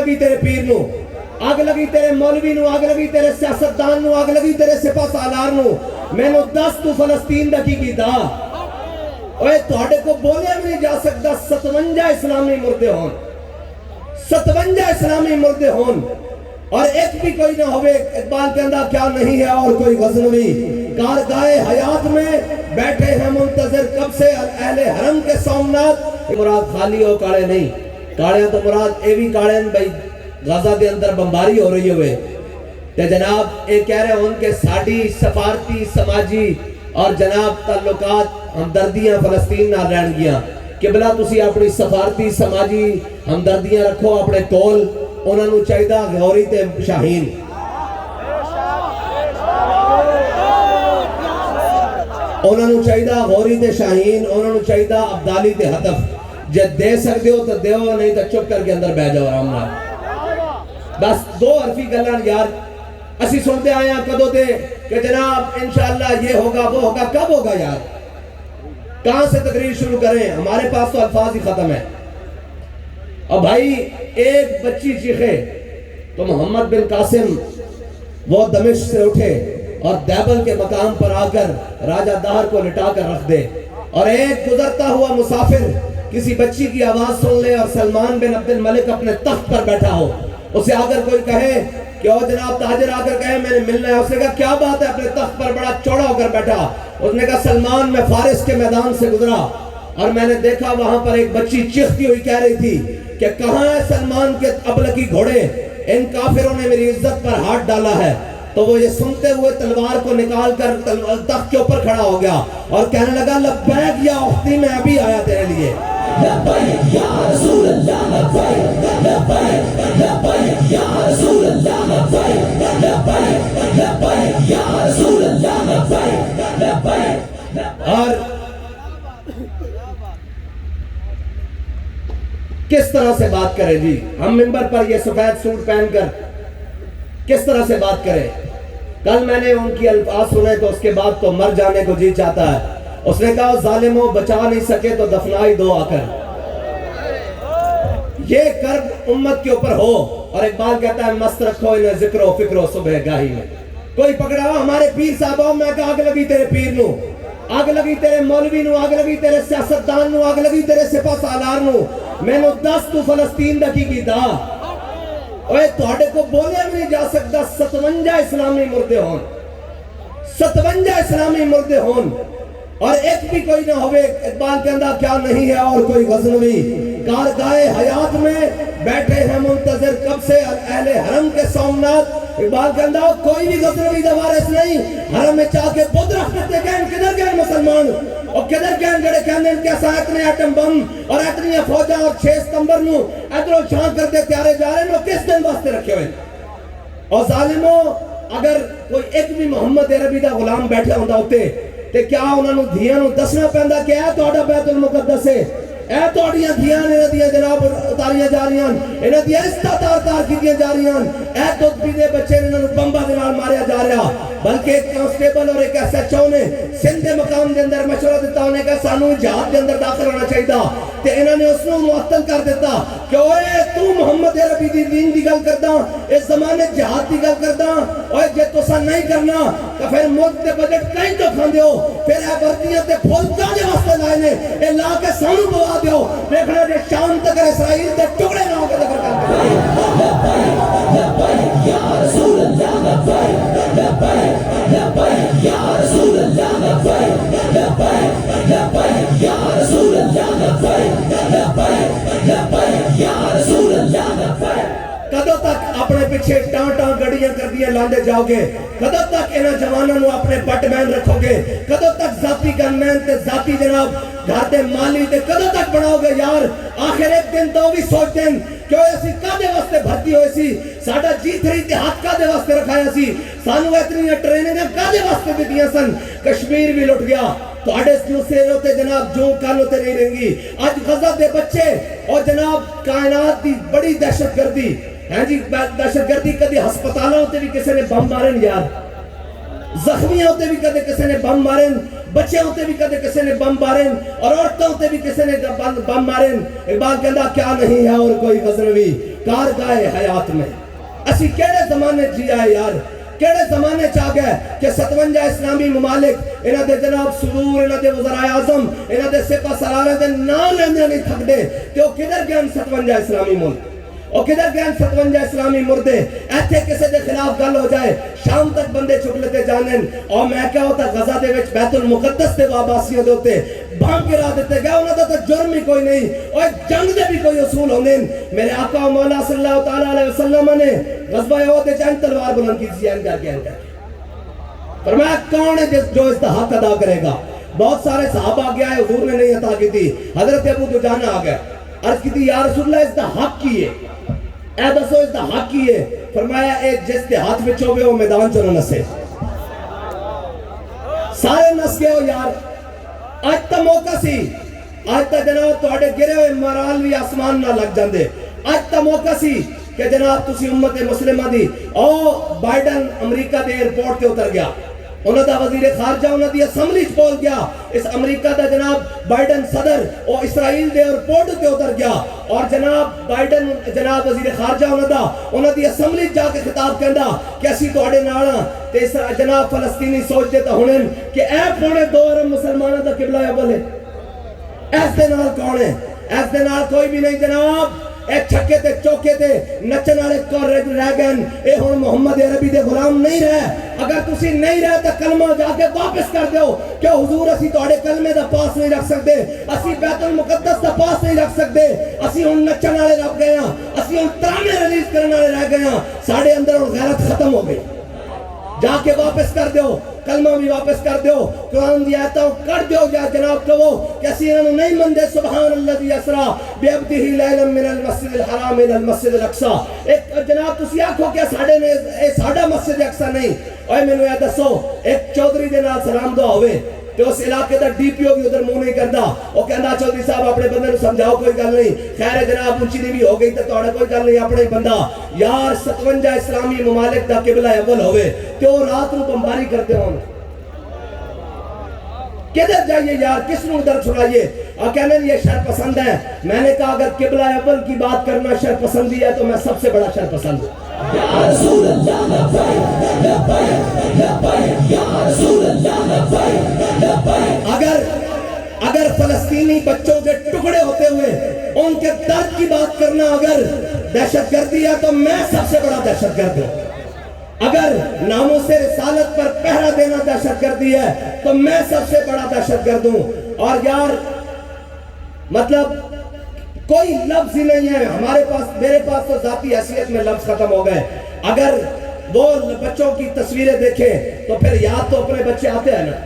لگی تیرے پیر نو، اگ لگی تیرے مولوی نو، اگ لگی تیرے سیاستدان نو، اگ لگی تیرے سپاہ سالار نو، میں نو دس تو فلسطین دا کی کیتا اوے تواڈے کو بولیا بھی نہیں جا سکتا 57 اسلامی مردے ہون، 57 اسلامی مردے ہون اور ایک بھی کوئی نہ ہوئے اقبال کے اندر کیا نہیں ہے اور کوئی غزنوی کارگاہ حیات میں بیٹھے ہیں منتظر کب سے اہل حرم کے سومنات مراد خالی ہو کاڑے نہیں کاڑے تو مراد اے بھی کاڑے بھائی غزہ دے اندر بمباری ہو رہی ہوئے تے جناب اے کہہ رہے ہوں کہ ساڑی سفارتی سماجی اور جناب تعلقات ہمدردیاں فلسطین نہ رہن گیا قبلہ تسی اپنی سفارتی سماجی ہمدردیاں رکھو اپنے کول انہوں نے چاہیدہ غوری تے شاہین انہوں نے چاہیدہ غوری تے شاہین انہوں نے چاہیدہ عبدالی تے حطف جب دے سکتے ہو تو دیو نہیں تو چپ کر کے اندر بہ جاؤ آرام نہ بس دو حرفی گلان یار اسی سنتے آئے ہیں کدو دے کہ جناب انشاءاللہ یہ ہوگا وہ ہوگا کب ہوگا یار کہاں سے تقریر شروع کریں ہمارے پاس تو الفاظ ہی ختم ہے اور بھائی ایک بچی چیخے تو محمد بن قاسم وہ دمشق سے اٹھے اور دیبل کے مقام پر آ کر راجہ دہر کو لٹا کر رکھ دے اور ایک گزرتا ہوا مسافر کسی بچی کی آواز سن لے اور سلمان بن عبد الملک اپنے تخت پر بیٹھا ہو اسے اگر کوئی کہے کہ او جناب تاجر آ کر کہے میں نے ملنا ہے اس نے کہا کیا بات ہے اپنے تخت پر بڑا چوڑا ہو کر بیٹھا اس نے کہا سلمان میں فارس کے میدان سے گزرا اور میں نے دیکھا وہاں پر ایک بچی چیختی ہوئی کہہ رہی تھی کہ کہاں ہے سلمان کے ابلکی گھوڑے ان کافروں نے میری عزت پر ہاتھ ڈالا ہے تو وہ یہ سنتے ہوئے تلوار کو نکال کر تخت کے اوپر کھڑا ہو گیا اور کہنے لگا لبیک یا اختی میں ابھی آیا تیرے لیے لبیک یا رسول اللہ لبیک لبیک لبیک یا رسول اللہ لبیک لبیک لبیک یا رسول اللہ لبیک لبیک اور کس طرح سے بات کرے جی ہم منبر پر یہ سفید سوٹ پہن کر کس طرح سے بات کرے کل میں نے ان کی الفاظ سنے تو اس کے بعد تو مر جانے کو جی چاہتا ہے اس نے کہا ظالموں بچا نہیں سکے تو دفنائی دو آ کر یہ کرب امت کے اوپر ہو اور اقبال کہتا ہے مست رکھو انہیں ذکر و فکر و صبح گاہی میں کوئی پکڑا ہوا ہمارے پیر صاحبوں میں کہا آگ لگی تیرے پیر نو آگ لگی تیرے مولوی نو آگ لگی تیرے سیاستدان نو آگ لگی تیرے سپاہ سالار نو میں نو دس تو فلسطین دا کی کیتا اوے تواڈے کو بولیا بھی نہیں جا سکتا 57 اسلامی مردے ہون 57 اسلامی مردے ہون اور ایک بھی کوئی نہ ہوئے اقبال کے اندر کیا نہیں ہے اور کوئی غزنوی کارگاہ حیات میں بیٹھے ہیں منتظر کب سے اہل حرم کے سومنات اقبال کے اندر کوئی بھی غزنوی دا وارث نہیں حرم میں چاہ کے بدھ رکھتے گئے کدھر گئے مسلمان اور کدھر گئے جڑے کہنے ان کے ساتھ اتنے ایٹم بم اور اتنی فوجاں اور 6 ستمبر نو ادھروں چھان کر دے تیارے جا رہے ہیں کس دن واسطے رکھے ہوئے اور ظالموں اگر کوئی ایک بھی محمد عربی دا غلام بیٹھے ہوندہ ہوتے تے کیا انہوں نے دھیاں نو دسنا پہندا کہ اے تہاڈا بیت المقدس ہے اے تہاڈیاں دھیاں انہاں دیاں جناب اتاریاں جا رہی ہیں انہاں دیاں استار کیتیاں جا رہی ہیں اے دودھ پیندے بچے انہاں نو بمبا دے نال ماریا جا رہا بلکہ ایک کانسٹیبل اور ایک ایس ایچ او نے سندھ دے مقام دے اندر مشورہ دیتا انہیں کہا سانو جہاد دے اندر داخل ہونا چاہیے تے انہوں نے اس نو معطل کر دیتا کہ اوے تو محمد عربی دی دین دی گل کردا اس زمانے جہاد دی گل کردا اوے جے تساں نہیں کرنا تو پھر ملک دے بجٹ کہیں تو کھاندے ہو پھر اے وردیاں تے پھول کاجے واسطے لائے نے اے لا کے سانو بوا دیو دیکھنا جے شام تک اسرائیل دے ٹکڑے نہ ہو کے ذکر کرتے لبیک یا رسول اللہ لبیک لبیک لبیک یا رسول اللہ لبیک لبیک لبیک یا رسول اللہ لبیک لبیک لبیک یا رسول اللہ لبیک کدوں تک اپنے پیچھے ٹان گڑیاں کر دیے لاندے جاؤ گے کدوں تک انہاں جوانوں نو اپنے بٹ مین رکھو گے کدوں تک ذاتی گن مین تے ذاتی جناب گھر دے مالی تے کدوں تک بناؤ گے یار آخر ایک دن تو بھی سوچ دیں کہ اسی کادے واسطے بھرتی ہوئے سی ساڈا G3 تے ہاتھ کادے واسطے رکھایا سی سانو اتنی ٹریننگاں کادے واسطے دتیاں سن کشمیر بھی لٹ گیا تو اڈے سے ہوتے جناب جو کل ہوتے نہیں رہیں گی آج غزہ دے بچے اور جناب کائنات دی بڑی دہشت گردی ہیں جی دہشت گردی کدی ہسپتالوں ہوتے بھی کسی نے بم مارن یار زخمی ہوتے بھی کدے کسی نے بم مارن بچے ہوتے بھی کدے کسی نے بم مارن اور عورتوں ہوتے بھی کسی نے بم مارن اقبال کے اندر کیا نہیں ہے اور کوئی غزنوی کارگاہ حیات میں اسی کیڑے زمانے جیا ہے یار کیڑے زمانے چاہ گئے کہ 57 اسلامی ممالک انہاں دے جناب صدور انہاں دے وزراء اعظم انہاں دے سپہ سالار دے نام لیندے نہیں تھک دے تے او کدھر گئے 57 اسلامی ملک اور کدھر گئے 57 اسلامی مردے ایتھے کسے دے خلاف گل ہو جائے شام تک بندے چھک لیتے جانن اور میں کیا ہوتا غزہ دے وچ بیت المقدس دے واباسیوں دے ہوتے بھانگ گرا دیتے گئے انہاں دا تو جرم ہی کوئی نہیں اور جنگ دے بھی کوئی اصول ہوندے میرے آقا و مولا صلی اللہ تعالیٰ علیہ وسلم نے غزوہ احد دے چند تلوار بلند کی تھی این کر فرمایا کون ہے جو اس دا حق ادا کرے گا بہت سارے صحابہ آ گیا ہے حضور نے نہیں عطا کی تھی حضرت ابو دجانہ آ گیا عرض کی تھی یا رسول اللہ اس دا حق کی ہے اے دسو اس دا حق کی ہے فرمایا اے جس کے ہاتھ میں چوبے وہ میدان چلو نسے سارے نس گئے ہو یار آج تا موقع سی آج تا جناب تو اڑے گرے ہوئے مرال بھی آسمان نہ لگ جاندے آج تا موقع سی کہ جناب تسی امت مسلمہ دی او بائیڈن امریکہ دے ایئرپورٹ تے اتر گیا انہوں دا وزیر خارجہ انہوں دی اسمبلی بول گیا اس امریکہ دا جناب بائیڈن صدر اور اسرائیل دے ایئرپورٹ تے اتر گیا اور جناب بائیڈن جناب وزیر خارجہ انہوں دی اسمبلی جا کے خطاب کہندا کہ اسی توڑے ناڑا تے جناب فلسطینی سوچ دیتا ہونن کہ اے پونے 2 ارب مسلمانہ دا قبلہ اول ہے ایس دے نال کون ہے ایس دے نال کوئی بھی نہیں جناب اے چھکے تے چوکے تے نچن والے کور رہ گئے اے ہن محمد عربی دے غلام نہیں رہے اگر تسی نہیں رہے تے کلمہ جا کے واپس کر دیو کہ حضور اسی تواڈے کلمے دا پاس نہیں رکھ سکتے اسی بیت المقدس دا پاس نہیں رکھ سکتے اسی ہن نچن والے رہ گئے ہاں اسی ہن ترانے ریلیز کرنے والے رہ گئے ہاں ساڈے اندر ہن غیرت ختم ہو گئی جا کے واپس کر دیو کلمہ بھی واپس کر دیو قرآن دی آیتاں کر دیو یا جناب کہو کہ اسی انہوں نہیں مندے سبحان اللہ اسرا بعبدہ لیلا من المسجد الحرام الى المسجد الاقصی ایک جناب تسی آکھو کہ ساڈے نے اے ساڈا مسجد اقصی نہیں اوے مینوں یہ دسو ایک چودھری دے نال سلام دعا ہوئے تو اس علاقے دا ڈی پی او بھی ادھر منہ نہیں کردا وہ کہندا چودھری صاحب اپنے بندے نو سمجھاؤ کوئی گل نہیں خیر جناب اونچی دی بھی ہو گئی تے تہاڈا کوئی گل نہیں اپنا ہی بندہ یار 57 اسلامی ممالک دا قبلہ اول ہوئے تے وہ رات نو بمباری کرتے ہون کدھر جائیے یار کس نو ادھر چھڑائیے اور کہنے یہ شر پسند ہے میں نے کہا اگر قبلہ اول کی بات کرنا شر پسندی ہے تو میں سب سے بڑا شر پسند ہوں یا رسول اللہ لبیک لبیک لبیک یا رسول اللہ لبیک لبیک اگر فلسطینی بچوں کے ٹکڑے ہوتے ہوئے ان کے درد کی بات کرنا اگر دہشت گردی ہے تو میں سب سے بڑا دہشت گرد ہوں اگر ناموں سے رسالت پر پہرا دینا دہشت گردی ہے تو میں سب سے بڑا دہشت گرد ہوں اور یار مطلب کوئی لفظ ہی نہیں ہے ہمارے پاس میرے پاس تو ذاتی حیثیت میں لفظ ختم ہو گئے اگر وہ بچوں کی تصویریں دیکھیں تو پھر یاد تو اپنے بچے آتے ہیں نا